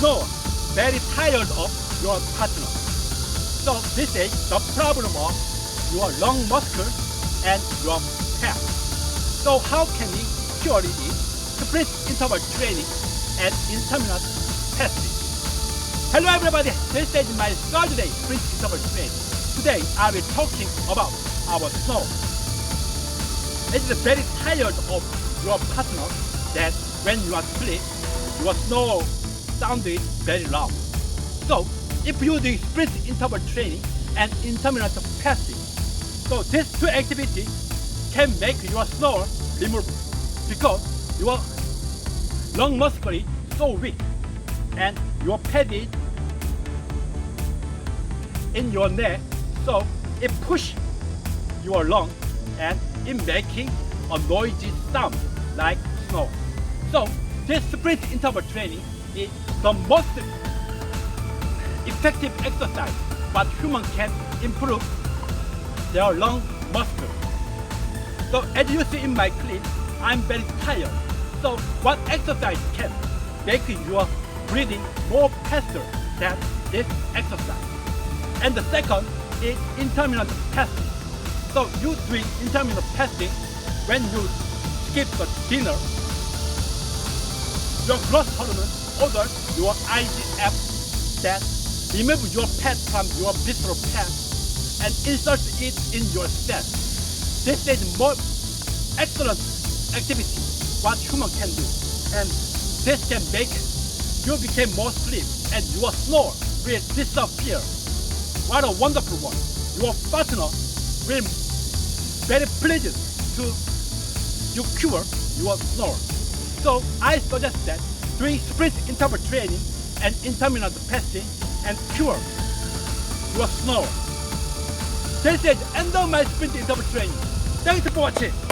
snore, very tired of your partner. So this is the problem of your lung muscle and your pap. So how can we cure it? Sprint interval training and intermittent fasting. Hello everybody, this is my third day sprint interval training. Today I will talking about our snore. It is very tired of your partner that when you are asleep, your snore sounded very loud. So if you do sprint interval training and intermittent fasting, so these two activities can make your snore removable because your lung muscle is so weak and your pad is in your neck, so it push your lung and it making a noisy sound like snore. So this sprint interval training is the most effective exercise but human can improve their lung muscle. So as you see in my clip, I'm very tired. So what exercise can make your breathing more faster than this exercise? And the second is intermittent fasting. So you doing intermittent fasting when you skip the dinner, your growth hormone orders your IGF that remove your fat from your visceral fat and insert it in your cell. This is more excellent activity what human can do, and this can make you become more sleep and your snore will disappear. What a wonderful one! Your partner will very pleased to you cure your snore. So I suggest that doing sprint interval training and intermittent fasting and cure your snore. This is end of my sprint interval training. Thanks for watching.